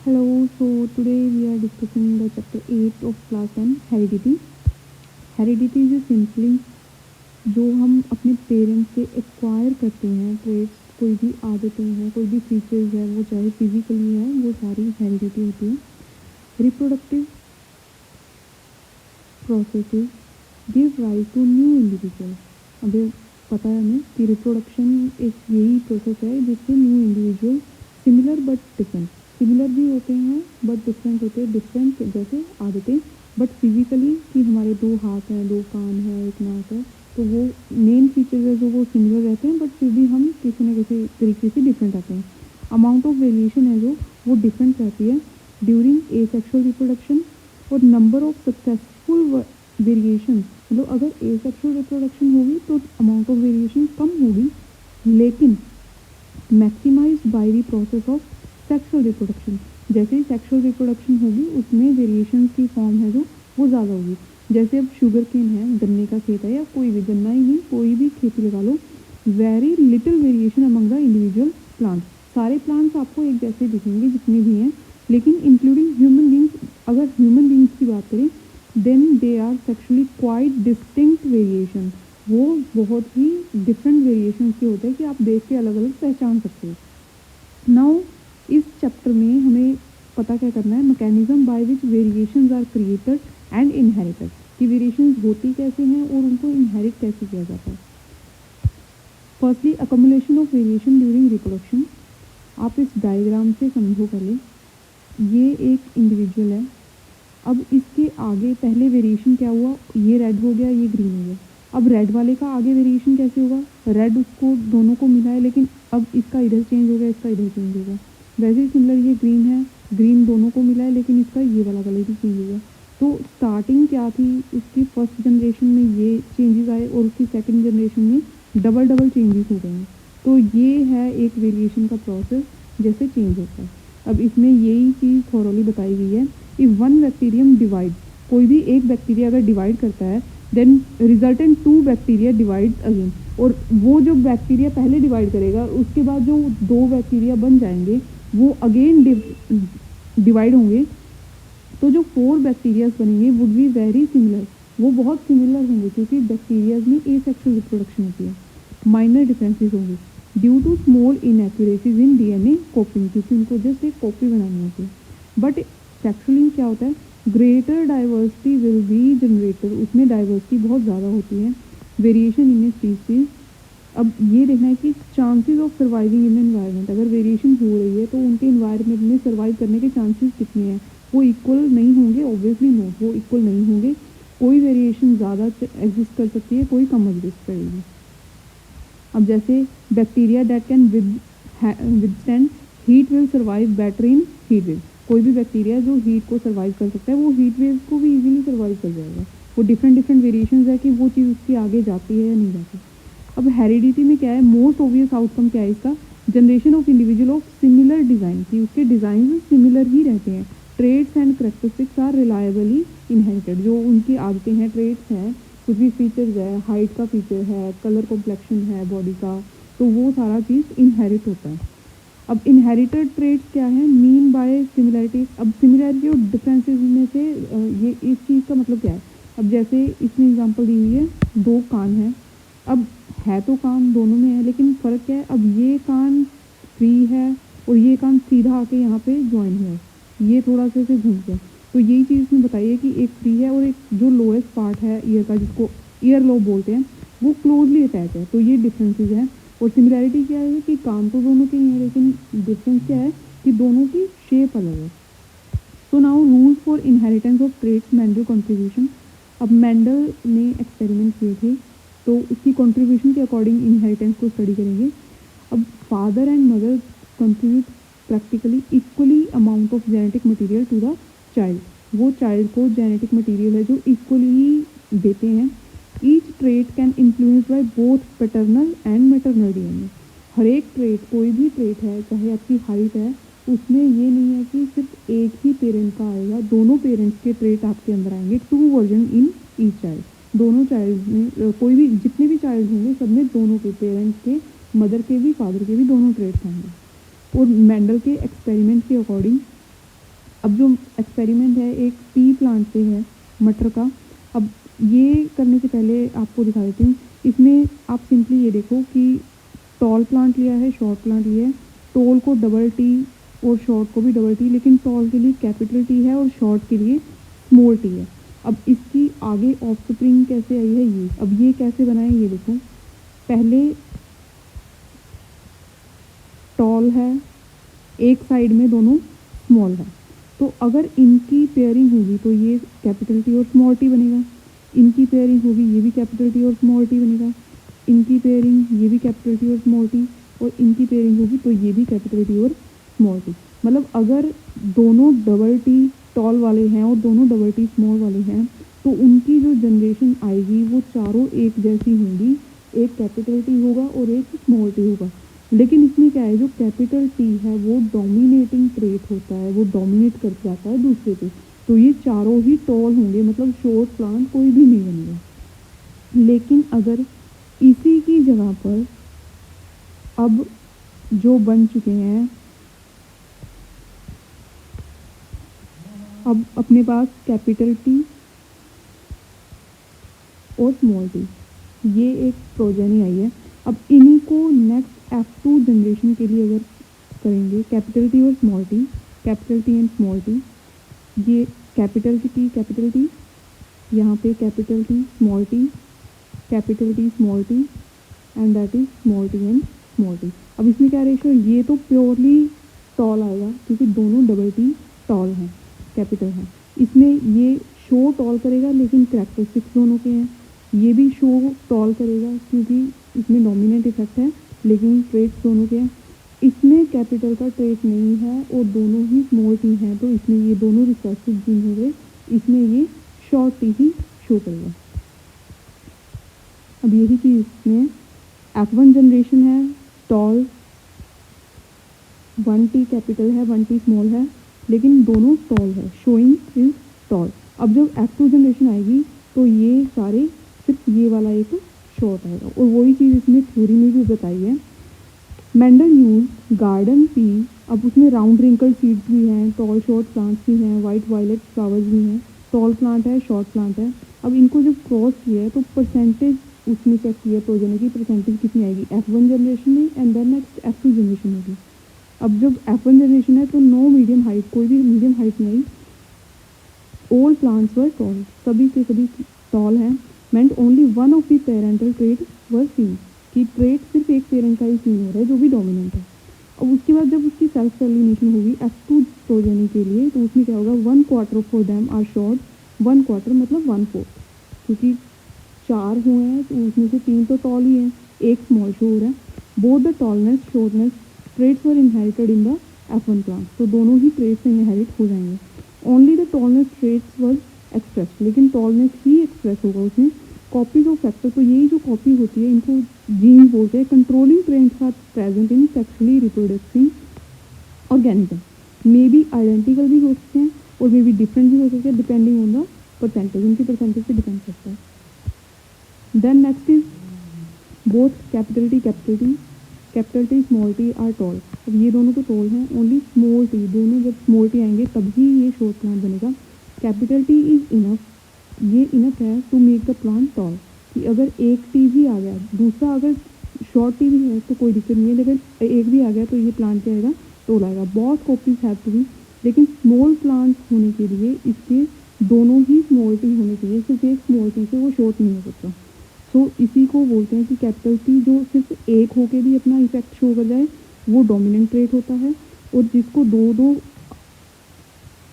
Hello, so today we are discussing the chapter 8 of class 10 heredity. Heredity is simply जो हम अपने parents से acquire करते हैं ट्रेड्स, कोई भी आदतें हैं, कोई भी फीचर्स है, वो चाहे फिजिकली है, वो सारी हेरिडिटी होती है. Reproductive processes give rise to new individual. अभी पता है हमें कि रिप्रोडक्शन एक यही प्रोसेस है जिससे new individual similar but different, similar भी होते हैं बट डिफरेंट होते हैं. डिफरेंट जैसे आदतें, बट फिजिकली कि हमारे दो हाथ हैं, दो कान है, एक नाक है, तो वो मेन फीचर्स है जो वो सिमिलर रहते हैं, बट फिर भी हम किसी न किसी तरीके से डिफरेंट आते हैं. अमाउंट ऑफ वेरिएशन है जो वो डिफरेंट रहती है ड्यूरिंग ए सेक्शुअल रिप्रोडक्शन. और नंबर ऑफ सक्सेसफुल वेरिएशन, मतलब अगर ए सेक्शुअल रिप्रोडक्शन होगी तो अमाउंट ऑफ वेरिएशन कम होगी, लेकिन maximize by the process of sexual reproduction. जैसे ही सेक्शुअल रिप्रोडक्शन होगी उसमें वेरिएशन की फॉर्म है जो वो ज़्यादा होगी. जैसे अब शुगर केन है, गन्ने का खेत है, या कोई भी गन्ना ही नहीं, कोई भी खेती लगा लो, very little variation among the individual plants. सारे प्लांट्स आपको एक जैसे दिखेंगे जितने भी हैं, लेकिन इंक्लूडिंग ह्यूमन बींग्स. अगर ह्यूमन बींग्स की बात करें then they are sexually quite distinct variation. वो बहुत ही डिफरेंट वेरिएशन के होते हैं कि आप देख के अलग अलग पहचान सकते हो. नाउ इस चैप्टर में हमें पता क्या करना है, mechanism by which variations are created and inherited, कि वेरिएशंस होती कैसे हैं और उनको इनहेरिट कैसे किया जाता है. Firstly accumulation of variation during reproduction. आप इस डायग्राम से समझो पहले, ये एक इंडिविजुअल है. अब इसके आगे पहले वेरिएशन क्या हुआ, ये रेड हो गया, ये ग्रीन हो गया. अब रेड वाले का आगे वेरिएशन कैसे होगा, रेड उसको दोनों को मिला है, लेकिन अब इसका इधर चेंज हो गया, इसका इधर चेंज हो गया. वैसे ही सिमिलर ये ग्रीन है, ग्रीन दोनों को मिला है, लेकिन इसका ये वाला कलर भी चेंज हो गया. तो स्टार्टिंग क्या थी, उसकी फर्स्ट जनरेशन में ये चेंजेस आए और उसकी सेकंड जनरेशन में डबल डबल चेंजेस हो गए हैं. तो ये है एक वेरिएशन का प्रोसेस जैसे चेंज होता है. अब इसमें यही चीज़ थॉरोली बताई गई है. इफ़ वन बैक्टीरियम डिवाइड, कोई भी एक बैक्टीरिया अगर डिवाइड करता है, then resultant two bacteria divide again. और वो जो बैक्टीरिया पहले डिवाइड करेगा उसके बाद जो दो बैक्टीरिया बन जाएंगे वो अगेन डिवाइड होंगे. तो जो 4 बैक्टीरियाज बनेंगे वुड बी वेरी सिमिलर, वो बहुत सिमिलर होंगे क्योंकि बैक्टीरियाज में ए सेक्शुअल रिप्रोडक्शन होती है. माइनर डिफरेंसेस होंगे due to small inaccuracies in DNA copying, क्योंकि उनको जस्ट एक कॉपी बनानी होती है. बट सेक्शुअली क्या होता है, greater diversity will be generated, उसमें डाइवर्सिटी बहुत ज़्यादा होती है. Variation in a species. अब ये देखना है कि chances of surviving in environment, अगर वेरिएशन हो रही है तो उनके इन्वायरमेंट में सर्वाइव करने के चांसेस कितने हैं, वो इक्वल नहीं होंगे. ऑब्वियसली नो, वो इक्वल नहीं होंगे. कोई वेरिएशन ज़्यादा एग्जिस्ट कर सकती है, कोई कम एग्जिस्ट करेगी. अब जैसे bacteria that can withstand heat will survive better in heat wave. कोई भी बैक्टीरिया जो हीट को सर्वाइव कर सकता है वो हीट वेव को भी इजीली सर्वाइव कर जाएगा. वो डिफरेंट डिफरेंट वेरिएशंस है कि वो चीज़ उसकी आगे जाती है या नहीं जाती. अब हेरिडिटी में क्या है, मोस्ट ऑब्वियस आउटकम क्या है इसका, generation of individual of similar design, कि उसके डिज़ाइन सिमिलर ही रहते हैं. Traits and characteristics are reliably inherited. जो उनकी आदतें हैं, ट्रेड्स हैं, कुछ भी फीचर्स है, हाइट का फीचर है, कलर कॉम्प्लेक्शन है बॉडी का, तो वो सारा चीज़ इनहेरिट होता है. अब इनहेरिटेड ट्रेड्स क्या है, मीन बाय सिमिलैरिटी. अब सिमिलैरिटी और डिफरेंसेस में से ये इस चीज़ का मतलब क्या है. अब जैसे इसमें एग्जांपल दी हुई है, दो कान है. अब है तो कान दोनों में है, लेकिन फ़र्क क्या है, अब ये कान फ्री है और ये कान सीधा आके यहाँ पे ज्वाइन है, ये थोड़ा सा से घूम गया. तो यही चीज़ इसमें बताई है कि एक फ्री है और एक जो लोएस्ट पार्ट है ईयर का, जिसको ईयर लोब बोलते हैं, वो क्लोजली अटैच है. तो ये डिफरेंसेस हैं. और सिमिलैरिटी क्या है कि कान तो दोनों के ही हैं, लेकिन डिफरेंस क्या है कि दोनों की शेप अलग है. तो now rules for inheritance of traits, Mendel contribution. अब मेंडल ने एक्सपेरिमेंट किए थे, तो उसकी कंट्रीब्यूशन के अकॉर्डिंग इनहेरिटेंस को स्टडी करेंगे. अब father and mother contribute practically equally amount of genetic material to the child. वो चाइल्ड को जेनेटिक मटेरियल है जो इक्वली ही देते हैं. Each trait can influence by both paternal and maternal DNA. हर एक ट्रेट, कोई भी ट्रेट है, चाहे आपकी हाइट है, उसमें ये नहीं है कि सिर्फ एक ही पेरेंट का आएगा, दोनों पेरेंट्स के ट्रेट आपके अंदर आएंगे. 2 वर्जन इन ईच चाइल्ड. दोनों चाइल्ड में, कोई भी जितने भी चाइल्ड होंगे सब में दोनों के पेरेंट्स के, मदर के भी, फादर के भी दोनों ट्रेट्स आएंगे. और मेंडल के एक्सपेरिमेंट के अकॉर्डिंग अब जो एक्सपेरिमेंट है एक पी प्लांट पे है, मटर का। अब ये करने से पहले आपको दिखा देती हूँ। इसमें आप सिंपली ये देखो कि टॉल प्लांट लिया है, शॉर्ट प्लांट लिया है। टॉल को डबल टी और शॉर्ट को भी डबल टी, लेकिन टॉल के लिए कैपिटल टी है और शॉर्ट के लिए स्मॉल टी है। अब इसकी आगे ऑफस्प्रिंग कैसे आई है ये, अब ये कैसे बना है ये देखो। पहले टॉल है, एक साइड में दोनों स्मॉल है, तो अगर इनकी पेयरिंग होगी तो ये कैपिटल टी और स्मॉल टी बनेगा। इनकी पेयरिंग होगी ये भी कैपिटल टी और स्मॉल टी बनेगा। इनकी पेयरिंग ये भी कैपिटल टी और स्मॉल टी, और इनकी पेयरिंग होगी तो ये भी कैपिटल टी और स्मॉल टी। मतलब अगर दोनों डबल टी टॉल वाले हैं और दोनों डबल टी स्मॉल वाले हैं तो उनकी जो जनरेशन आएगी वो चारों एक जैसी होंगी। एक कैपिटल टी होगा और एक स्मॉल टी होगा। लेकिन इसमें क्या है, जो कैपिटल टी है वो डोमिनेटिंग ट्रेट होता है, वो डोमिनेट कर जाता है दूसरे पे, तो ये चारों ही टॉल होंगे, मतलब शॉर्ट प्लांट कोई भी नहीं बनेगा। लेकिन अगर इसी की जगह पर अब जो बन चुके हैं, अब अपने पास कैपिटल टी और स्मॉल टी, ये एक प्रोजेनी आई है। अब इन्हीं को नेक्स्ट F2 जनरेशन के लिए अगर करेंगे, कैपिटल टी और small T, capital T and small T, ये कैपिटल टी, यहाँ पे capital T small T, capital T small T, and that is small T and small T. अब इसमें क्या रेशियो, ये तो प्योरली टॉल आएगा क्योंकि दोनों डबल टी टॉल हैं, कैपिटल हैं। इसमें ये शो टॉल करेगा लेकिन कैरेक्टरिस्टिक्स दोनों के हैं। ये भी शो टॉल करेगा क्योंकि इसमें डोमिनेंट इफेक्ट है लेकिन ट्रेट्स दोनों के हैं। इसमें कैपिटल का ट्रेट नहीं है और दोनों ही स्मॉल टी हैं, तो इसमें ये दोनों रिसेसिव जीन हो गए, इसमें ये शॉर्ट टी ही शो करेगा। अब यही चीज़ इसमें F1 जनरेशन है, टॉल 1 टी कैपिटल है 1 टी स्मॉल है, लेकिन दोनों टॉल है, शोइंग इज टॉल। अब जब F2 जनरेशन आएगी तो ये सारे सिर्फ ये वाला एक शॉर्ट आएगा, और वही चीज़ इसमें थ्योरी में भी बताई है। मेंडल यूज गार्डन पी, अब उसमें राउंड रिंकल सीड्स भी हैं, टॉल शॉर्ट प्लांट्स भी हैं, वाइट वायलेट फ्लावर्स भी हैं, टॉल प्लांट है शॉर्ट प्लांट है। अब इनको जब क्रॉस किया है तो परसेंटेज उसमें चेक किया, प्रोजेनी की परसेंटेज कितनी आएगी F1 जनरेशन में, and then next F2 generation होगी। अब जब F1 जनरेशन है तो नो मीडियम हाइट, कोई भी मीडियम हाइट नहीं आई। ऑल प्लांट्स वर टॉल, सभी के सभी टॉल हैं। मेंट only one of the parental trait were seen, कि ट्रेट सिर्फ एक पेरेंट का ही सीन हो रहा है जो भी डोमिनेंट है। अब उसके बाद जब उसकी सेल्फ सेलिनेशन होगी F2 प्रोजेनी के लिए, तो उसमें क्या होगा, 1/4 फॉर देम आर शॉर्ट, 1/4 मतलब 1/4, क्योंकि 4 हुए हैं तो उसमें से 3 तो टॉल ही हैं, एक स्मॉल शो हो रहा है। Both the tallness shortness traits were inherited in the F1 plant, तो दोनों ही ट्रेट्स इनहेरिट हो जाएंगे। Only the tallness traits were express, लेकिन टॉलनेस ही एक्सप्रेस होगा उसमें। कॉपीज ऑफ फैक्टर, तो यही जो कॉपी होती है इनको जीन बोलते हैं। Controlling trends are present in sexually reproducing organism, may be identical भी हो सकते हैं और मे बी डिफरेंट भी हो सकते हैं, डिपेंडिंग ऑन द परसेंटेज, उनकी परसेंटेज पे डिपेंड करता है। Then next is both capital T small T are tall. अब ये दोनों तो टॉल हैं, ओनली स्मॉल टी, दोनों जब स्मॉल टी आएंगे तभी ये शॉर्ट प्लांट बनेगा। कैपिटल टी इज इनफ, ये इनफ है to make the plant tall, कि अगर एक टी भी आ गया, दूसरा अगर शॉर्ट टी भी है तो कोई दिक्कत नहीं है, लेकिन एक भी आ गया तो ये प्लांट क्या आएगा, टॉल आएगा। बहुत कॉपीज हैव टू बी, लेकिन स्मॉल प्लांट होने के लिए इसके दोनों ही स्मॉल टी होने चाहिए, सिर्फ एक स्मॉल टी से वो शॉर्ट नहीं हो सकता। सो इसी को बोलते हैं कि कैपिटल टी जो सिर्फ एक होके भी अपना इफेक्ट शो कर जाए वो डोमिनेंट ट्रेट होता है, और जिसको दो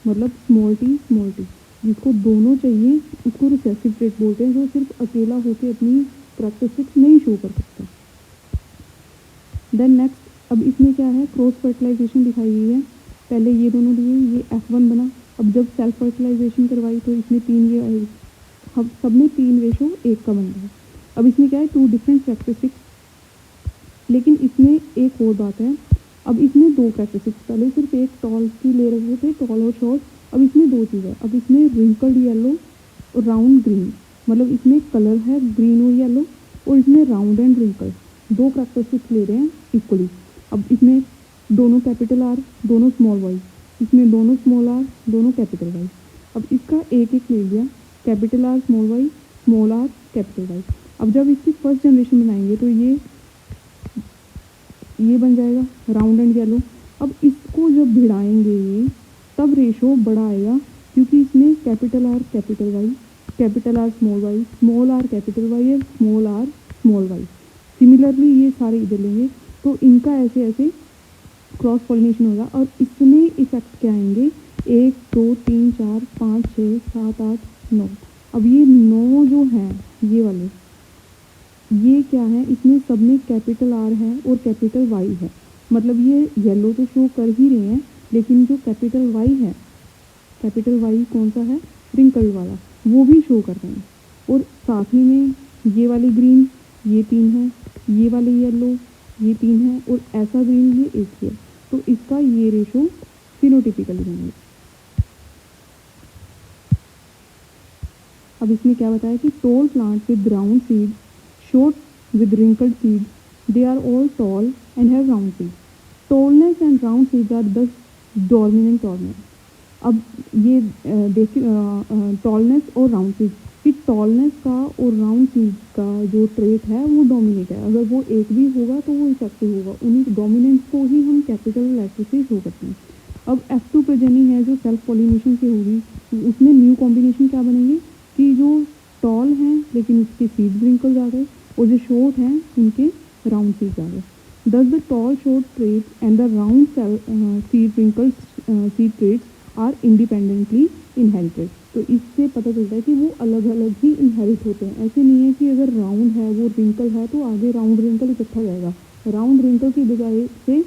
मतलब स्मॉल टी जिसको दोनों चाहिए उसको रिसेसिव ट्रेट बोलते हैं, जो सिर्फ अकेला होके अपनी कैरेक्टरिस्टिक्स नहीं शो कर सकता। देन नेक्स्ट, अब इसमें क्या है, क्रॉस फर्टिलाइजेशन दिखाई गई है। पहले ये दोनों दिए, ये F1 बना। अब जब सेल्फ फर्टिलाइजेशन करवाई तो इसमें 3 ये आई, अब सब में 3:1 का बन रहा है। अब इसमें क्या है, 2 डिफरेंट कैरेक्टरिस्टिक्स, लेकिन इसमें एक और बात है। अब इसमें 2 कैरेक्टरिस्टिक्स, पहले सिर्फ एक टॉल की ले रहे थे, टॉल और शॉर्ट। अब इसमें 2 चीज़ है। अब इसमें रिंकल्ड येलो और राउंड ग्रीन, मतलब इसमें कलर है ग्रीन और येलो, और इसमें राउंड एंड रिंकल, 2 कैरेक्टरिस्टिक्स ले रहे हैं इक्वली। अब इसमें दोनों कैपिटल आर, दोनों स्मॉल वाई, इसमें दोनों स्मॉल आर, दोनों कैपिटल वाई। अब इसका एक एक ले लिया, capital R small Y, small R capital Y. अब जब इसकी फर्स्ट जनरेशन बनाएंगे तो ये बन जाएगा राउंड एंड येलो। अब इसको जब भिड़ाएंगे ये, तब रेशो बड़ा आएगा, क्योंकि इसमें capital R capital Y, capital R small R capital Y है, small R small Y. Similarly ये सारे इधर लेंगे तो इनका ऐसे ऐसे क्रॉस पॉलिनेशन होगा और इसमें इफेक्ट क्या आएंगे, 1 2 3 4 5 6 7 8 9। अब ये 9 जो हैं ये वाले, ये क्या है, इसमें सब में कैपिटल आर है और कैपिटल वाई है। मतलब ये येलो तो शो कर ही रहे हैं, लेकिन जो कैपिटल वाई है, कैपिटल वाई कौन सा है, रिंकल वाला, वो भी शो कर रहे हैं। और साथ ही में ये वाली ग्रीन, ये 3 है, ये वाले येलो, ये 3 है, और ऐसा ग्रीन ये 1 है। तो इसका ये रेशो फिनोटिपिकली बनेगा। अब इसमें क्या बताया कि tall plant with round seed, short with wrinkled seeds, they are all tall and have round seeds. Tallness and round seeds are the dominant ornament. अब ये देखिए टॉलनेस और राउंड सीड, कि टॉलनेस का और राउंड सीड का जो trait है वो डोमिनेट है। अगर वो एक भी होगा तो वो इफेक्टिव होगा, उन्हीं डोमिनेंस को ही हम कैपिटल लेटर से शो करते हैं। अब F2 प्रोजेनी है जो सेल्फ पॉलिनेशन से होगी, उसमें न्यू कॉम्बिनेशन क्या बनेंगे कि जो टॉल हैं लेकिन उसके सीड रिंकल्स आ गए, और जो शॉर्ट हैं उनके राउंड सीड्स आ गए। Thus the tall short trait and the round seed wrinkles seed traits are independently inherited. तो इससे पता चलता है कि वो अलग अलग ही इनहेरिट होते हैं। ऐसे नहीं है कि अगर राउंड है वो रिंकल है तो आगे राउंड रिंकल इकट्ठा जाएगा। राउंड रिंकल की बजाय से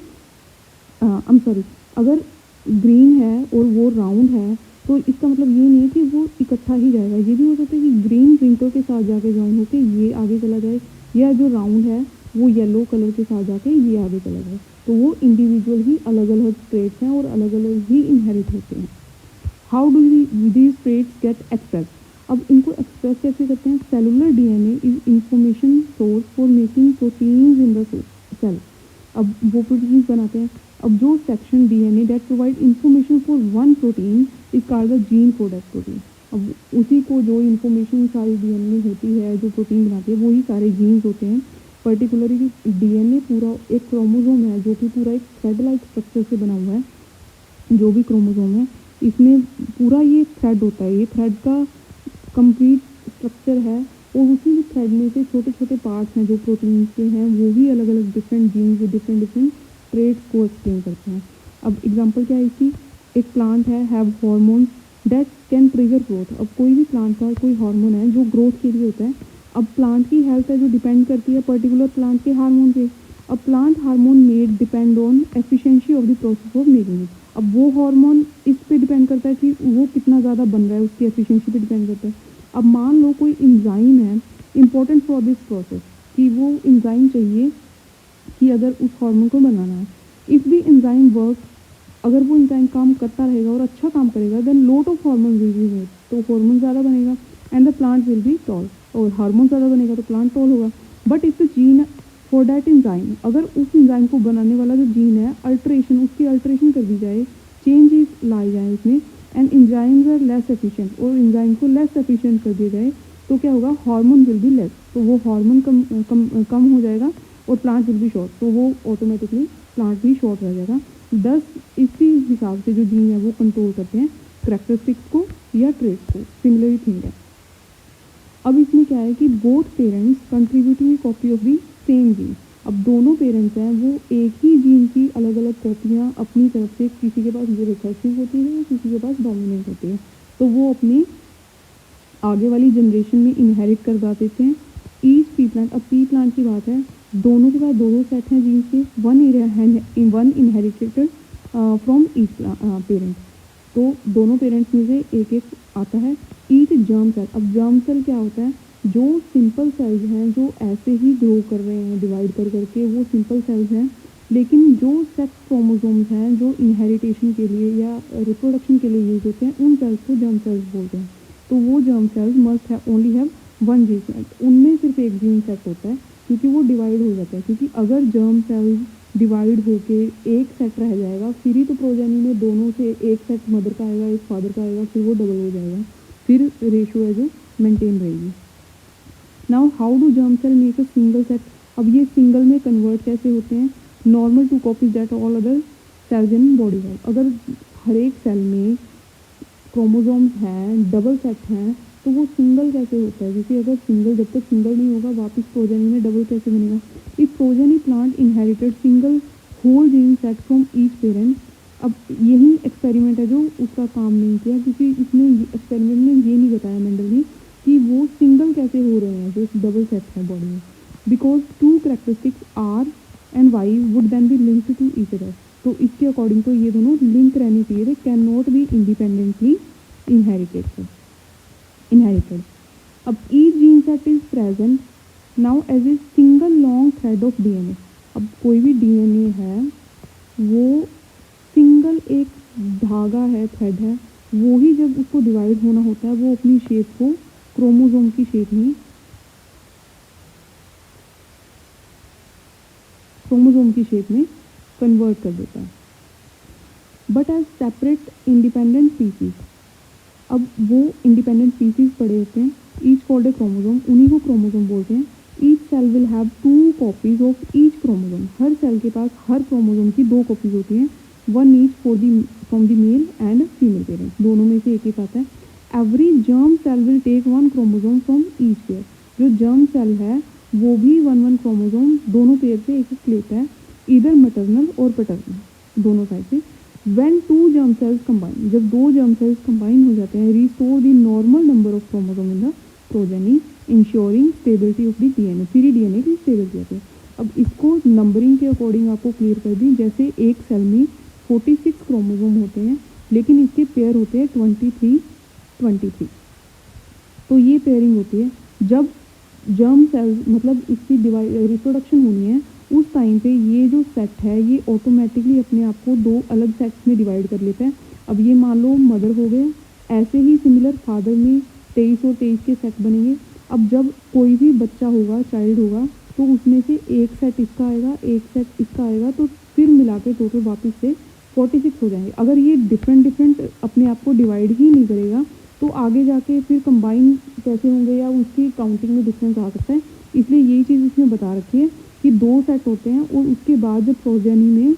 अगर ग्रीन है और वो राउंड है तो इसका मतलब ये नहीं है कि वो इकट्ठा ही जाएगा। ये भी हो सकता है कि ग्रीन रिंकल के साथ जाके ज्वाइन होके ये आगे चला जाए, या जो राउंड है वो येलो कलर के साथ जाके ये आगे चला जाए। तो वो इंडिविजुअल ही अलग अलग ट्रेट्स हैं और अलग अलग ही इनहेरिट होते हैं। How do these traits get express? अब इनको एक्सप्रेस कैसे करते हैं? Cellular DNA is information source for making proteins in the cell. अब वो प्रोटीन्स बनाते हैं। अब जो section DNA that provide information for one protein is called the gene for that protein. अब उसी को जो इंफॉर्मेशन सारी डीएनए में होती है, जो प्रोटीन बनाती है, वही सारे जीन्स होते हैं। पर्टिकुलरली डीएनए पूरा एक क्रोमोसोम है जो कि पूरा एक थ्रेड लाइक स्ट्रक्चर से बना हुआ है। जो भी क्रोमोसोम है इसमें पूरा ये थ्रेड होता है, ये थ्रेड का कंप्लीट स्ट्रक्चर है, और उसी थ्रेड में से छोटे छोटे पार्ट्स हैं जो प्रोटीन के हैं, वो भी अलग अलग डिफरेंट जीन्स डिफरेंट ट्रेट्स को एक्सप्लेन करते हैं। अब एग्जांपल क्या है इसकी? एक प्लांट है have hormones that can trigger growth. अब कोई भी प्लांट का कोई हार्मोन है जो ग्रोथ के लिए होता है। अब प्लांट की हेल्थ है जो डिपेंड करती है पर्टिकुलर प्लांट के हार्मोन पे। अब plant hormone made depend on efficiency of the process of making it. अब वो हार्मोन इस पे डिपेंड करता है कि वो कितना ज़्यादा बन रहा है, उसकी एफिशिएंसी पे डिपेंड करता है। अब मान लो कोई इंजाइम है इम्पोर्टेंट फॉर दिस प्रोसेस, कि वो इंजाइम चाहिए कि अगर उस हार्मोन को बनाना है। इफ़ द एंजाइम वर्क, अगर वो एंजाइम काम करता रहेगा और अच्छा काम करेगा, then lot of hormone will be made, तो हार्मोन ज़्यादा बनेगा and the plant will be tall. और हार्मोन ज़्यादा बनेगा तो प्लांट टॉल होगा। But if the gene for that enzyme, अगर उस एंजाइम को बनाने वाला जो जीन है अल्ट्रेशन, उसकी अल्ट्रेशन कर दी जाए, चेंजेस लाए जाए उसमें, and enzymes are less efficient, और एंजाइम को लेस एफिशिएंट कर दिया जाए, तो क्या होगा? Hormone will be less. तो वो हार्मोन कम हो जाएगा और प्लांट विल बी शॉर्ट, तो वो ऑटोमेटिकली प्लांट भी शॉर्ट रह जाएगा। दस इसी हिसाब से जो जीन है वो कंट्रोल करते हैं करैक्टरिस्टिक्स को या ट्रेट्स को। सिमिलरली थिंग है। अब इसमें क्या है कि both parents contributing copy of the same gene. अब दोनों पेरेंट्स हैं वो एक ही जीन की अलग अलग कॉपियाँ अपनी तरफ से, किसी के पास वो रिसेसिव होती है, किसी के पास डोमिनेंट होती है, तो वो अपनी आगे वाली जनरेशन में इनहेरिट कर देते हैं। ईच पी प्लांट, अब पी प्लांट की बात है, दोनों के पास दो सेट हैं जीन्स के, one inherited from each parent. तो दोनों पेरेंट्स में से एक एक आता है। ईच जर्म सेल, अब जर्म सेल क्या होता है? जो सिंपल सेल्स हैं जो ऐसे ही ग्रो कर रहे हैं डिवाइड कर करके, वो सिंपल सेल्स हैं। लेकिन जो सेक्स क्रोमोसोम्स हैं जो इनहेरिटेशन के लिए या रिप्रोडक्शन के लिए यूज होते हैं, उन सेल्स को जर्म सेल्स बोलते हैं। तो वो germ cells must only have one gene set, उनमें सिर्फ एक जीन सेट होता है, क्योंकि वो डिवाइड हो जाता है। क्योंकि अगर जर्म सेल्स डिवाइड होके एक सेट रह जाएगा, फिर ही तो प्रोजेनी में दोनों से एक सेट मदर का आएगा, एक फादर का आएगा, फिर वो डबल हो जाएगा, फिर रेशियो है जो मेंटेन रहेगी। Now how do germ cell make a single set. अब ये सिंगल में कन्वर्ट कैसे होते हैं, normal two copies that all other cells in body have. अगर हर एक सेल में क्रोमोसोम्स हैं, डबल सेट हैं, तो वो सिंगल कैसे होता है, क्योंकि अगर सिंगल, जब तक सिंगल नहीं होगा वापस प्रोजेनी में डबल कैसे बनेगा। If progeny plant inherited single whole gene set from each parent. अब यही एक्सपेरिमेंट है जो उसका काम नहीं किया, क्योंकि इसमें एक्सपेरिमेंट में ये नहीं बताया मेंडल ने कि वो सिंगल कैसे हो रहे हैं जो डबल सेट है बॉडी में। Because two characteristics R and Y would then be linked to each other. तो इसके अकॉर्डिंग तो ये दोनों लिंक रहनी चाहिए, they can not be independently inherited. अब each gene set is present now as a single long thread of DNA। अब कोई भी DNA है वो सिंगल एक धागा है, थ्रेड है, वो ही जब उसको डिवाइड होना होता है वो अपनी शेप को क्रोमोसोम की शेप में, कन्वर्ट कर देता है। But as separate independent species, अब वो इंडिपेंडेंट स्पीसीज पड़े होते हैं, ईच कॉल्ड ए क्रोमोसोम, उन्हीं को क्रोमोसोम बोलते हैं। Each cell will have 2 copies of each chromosome. हर सेल के पास हर क्रोमोसोम की 2 कॉपीज होती हैं, 1 each from the male and female parents, दोनों में से एक एक आता है। Every germ cell will take 1 chromosome from each pair. जो जर्म सेल है वो भी 1 क्रोमोसोम दोनों पेयर से एक एक लेता है, इधर मैटरनल और पैटर्नल दोनों साइड से। When 2 germ cells combine, जब 2 germ cells combine हो जाते हैं, restore the normal number of chromosome in the progeny, ensuring stability of the DNA। फिर ही DNA की स्टेबिलिटी आती है। अब इसको नंबरिंग के अकॉर्डिंग आपको क्लियर कर दी, जैसे एक सेल में 46 क्रोमोसोम होते हैं, लेकिन इसके पेयर होते हैं 23। तो ये पेयरिंग होती है जब जर्म सेल मतलब इसकी रिप्रोडक्शन होनी है, उस टाइम पे ये जो सेट है ये ऑटोमेटिकली अपने आप को 2 अलग सेट्स में डिवाइड कर लेता है। अब ये मान लो मदर हो गया, ऐसे ही सिमिलर फादर में 23 और 23 के सेट बनेंगे। अब जब कोई भी बच्चा होगा, चाइल्ड होगा, तो उसमें से एक सेट इसका आएगा, एक सेट इसका आएगा, तो फिर मिला के टोटल वापस से 46 हो जाएंगे। अगर ये डिफरेंट अपने आप को डिवाइड ही नहीं करेगा तो आगे जाके फिर कंबाइन कैसे होंगे या उसकी काउंटिंग में डिफरेंस आ सकता है। इसलिए यही चीज़ इसमें बता रखी है कि 2 सेट होते हैं और उसके बाद जब प्रोजेनी में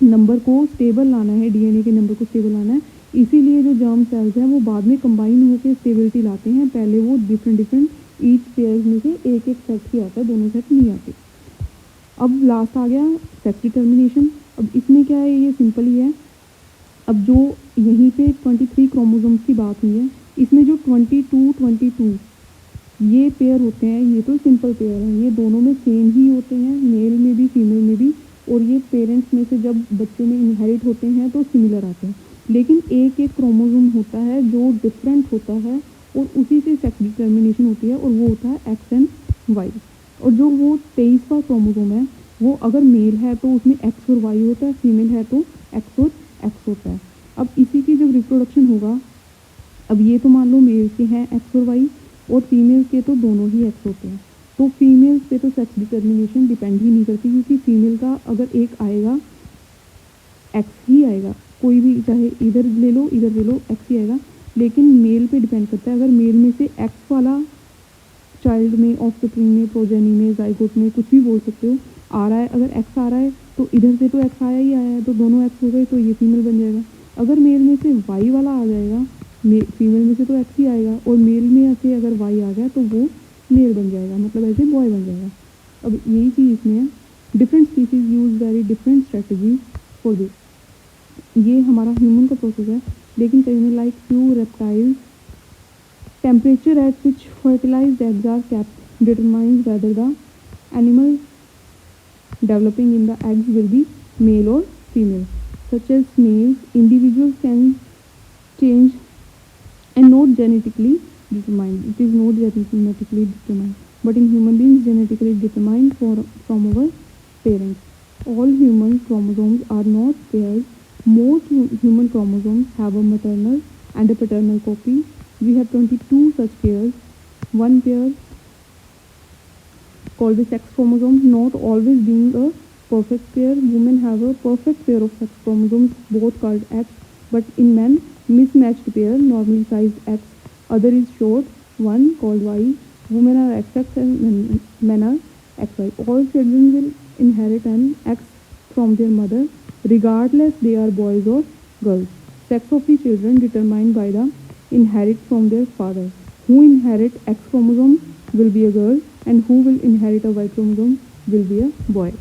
नंबर को स्टेबल लाना है, डीएनए के नंबर को स्टेबल लाना है, इसीलिए जो जर्म सेल्स हैं वो बाद में कंबाइन होकर स्टेबिलिटी लाते हैं। पहले वो डिफरेंट ईच पेयर्स में से एक एक सेट ही आता है, दोनों सेट नहीं आते। अब लास्ट आ गया सेक्स डिटर्मिनेशन। अब इसमें क्या है, ये सिंपल ही है। अब जो यहीं पे 23 क्रोमोसोम्स की बात हुई है, इसमें जो 22 ये पेयर होते हैं, ये तो सिंपल पेयर है, ये दोनों में सेम ही होते हैं, मेल में भी फीमेल में भी, और ये पेरेंट्स में से जब बच्चे में इनहेरिट होते हैं तो सिमिलर आते हैं। लेकिन एक एक क्रोमोसोम होता है जो डिफरेंट होता है और उसी से सेक्स डिटर्मिनेशन होती है, और वो होता है एक्स एंड वाई। और जो वो 23वां क्रोमोसोम है वो अगर मेल है तो उसमें एक्स और वाई होता है, फीमेल है तो एक्स और एक्स होता है। अब इसी की जब रिप्रोडक्शन होगा, अब ये तो मान लो मेल के हैं एक्स और वाई, और फीमेल्स के तो दोनों ही एक्स होते हैं, तो फीमेल्स पे तो सेक्स डिटर्मिनेशन डिपेंड ही नहीं करती, क्योंकि फीमेल का अगर एक आएगा एक्स ही आएगा, कोई भी चाहे इधर ले लो एक्स ही आएगा। लेकिन मेल पे डिपेंड करता है, अगर मेल में से एक्स वाला चाइल्ड में, ऑफस्प्रिंग में, प्रोजेनी में, जाइगोट में, कुछ भी बोल सकते हो, आ रहा है, अगर एक्स आ रहा है तो इधर से तो एक्स आया ही आया है, तो दोनों एक्स हो गए, तो ये फीमेल बन जाएगा। अगर मेल में से वाई वाला आ जाएगा, फीमेल में से तो एक्स ही आएगा, और मेल में से अगर वाई आ गया तो वो मेल बन जाएगा, मतलब ऐसे बॉय बन जाएगा। अब यही चीज़ इसमें है, different species use very different strategy for this. ये हमारा ह्यूमन का प्रोसेस है, लेकिन कहीं में like few reptiles, temperature at which fertilized eggs are kept determines whether the animal developing in the eggs will be male or female. Such as snails, individuals can change and not genetically determined. It is not genetically determined, but in human beings genetically determined from our parents. All human chromosomes are not pairs. Most human chromosomes have a maternal and a paternal copy. We have 22 such pairs. One pair called the sex chromosomes, not always being a perfect pair, women have a perfect pair of sex chromosomes, both called X, but in men, mismatched pair, normally sized X, other is short, one called Y. Women are XX and men are XY. All children will inherit an X from their mother, regardless they are boys or girls. Sex of the children determined by the inherit from their father. Who inherit X chromosome will be a girl, and who will inherit a Y chromosome will be a boy.